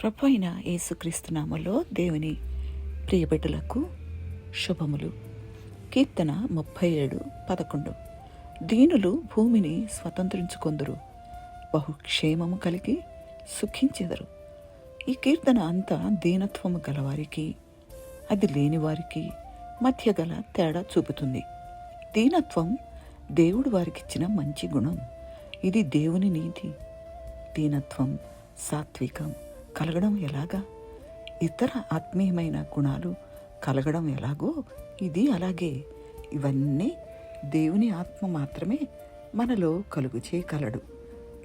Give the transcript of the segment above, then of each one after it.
ప్రభు అయిన యేసుక్రీస్తు నామములో దేవుని ప్రియబిడ్డలకు శుభములు. కీర్తన 37:11. దీనులు భూమిని స్వతంత్రించుకొందురు, బహుక్షేమము కలిగి సుఖించెదరు. ఈ కీర్తన అంతా దీనత్వము గలవారికి, అది లేని వారికి మధ్య గల తేడా చూపుతుంది. దీనత్వం దేవుడు వారికిచ్చిన మంచి గుణం. ఇది దేవుని నీతి. దీనత్వం, సాత్వికం కలగడం ఎలాగా? ఇతర ఆత్మీయమైన గుణాలు కలగడం ఎలాగో ఇది అలాగే. ఇవన్నీ దేవుని ఆత్మ మాత్రమే మనలో కలుగు చేయగలడు.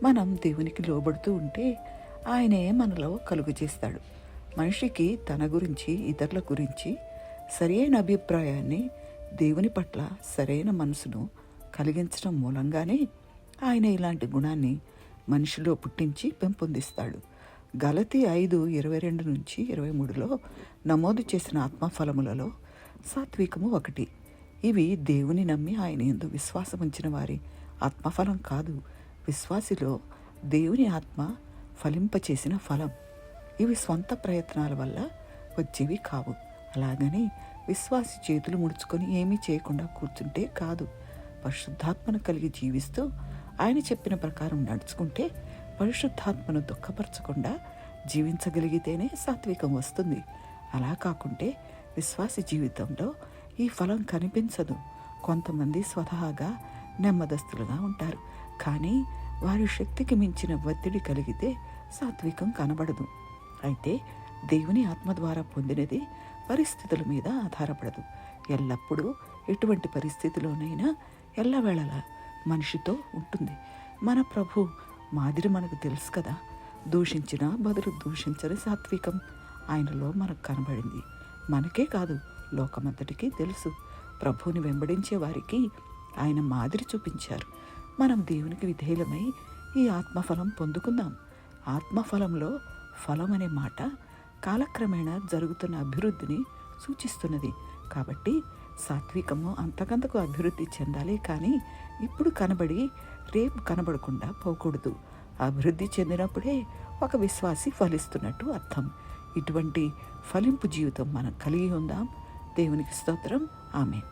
మనం దేవునికి లోబడుతూ ఉంటే ఆయనే మనలో కలుగు చేస్తాడు. మనిషికి తన గురించి, ఇతరుల గురించి సరైన అభిప్రాయాన్ని, దేవుని పట్ల సరైన మనసును కలిగించడం మూలంగానే ఆయన ఇలాంటి గుణాన్ని మనిషిలో పుట్టించి పెంపొందిస్తాడు. గలతీ 5:22-23లో నమోదు చేసిన ఆత్మఫలములలో సాత్వికము ఒకటి. ఇవి దేవుని నమ్మి ఆయన యందు విశ్వాసం ఉంచిన వారి ఆత్మఫలం కాదు, విశ్వాసిలో దేవుని ఆత్మ ఫలింపచేసిన ఫలం. ఇవి స్వంత ప్రయత్నాల వల్ల వచ్చేవి కావు. అలాగని విశ్వాసి చేతులు ముడుచుకొని ఏమీ చేయకుండా కూర్చుంటే కాదు. పరిశుద్ధాత్మను కలిగి జీవిస్తూ ఆయన చెప్పిన ప్రకారం నడుచుకుంటే, పరిశుద్ధాత్మను దుఃఖపరచకుండా జీవించగలిగితేనే సాత్వికం వస్తుంది. అలా కాకుంటే విశ్వాసి జీవితంలో ఈ ఫలం కనిపించదు. కొంతమంది స్వతహాగా నెమ్మదస్తులుగా ఉంటారు, కానీ వారి శక్తికి మించిన ఒత్తిడి కలిగితే సాత్వికం కనబడదు. అయితే దేవుని ఆత్మ ద్వారా పొందినది పరిస్థితుల మీద ఆధారపడదు. ఎల్లప్పుడూ ఎటువంటి పరిస్థితిలోనైనా ఎల్లవేళలా మనిషితో ఉంటుంది. మన ప్రభు మాదిరి మనకు తెలుసు కదా. దూషించిన బదులు దూషించని సాత్వికం ఆయనలో మనకు కనబడింది. మనకే కాదు, లోకమంతటికీ తెలుసు. ప్రభువుని వెంబడించే వారికి ఆయన మాదిరి చూపించారు. మనం దేవునికి విధేయులమై ఈ ఆత్మఫలం పొందుకుందాం. ఆత్మఫలంలో ఫలం అనే మాట కాలక్రమేణా జరుగుతున్న అభివృద్ధిని సూచిస్తున్నది. కాబట్టి సాత్వికము అంతకంతకు అభివృద్ధి చెందాలి, కానీ ఇప్పుడు కనబడి రేపు కనబడకుండా పోకూడదు. అభివృద్ధి చెందినప్పుడే ఒక విశ్వాసి ఫలిస్తున్నట్టు అర్థం. ఇటువంటి ఫలింపు జీవితం మనం కలిగి ఉందాం. దేవునికి స్తోత్రం. ఆమేన్.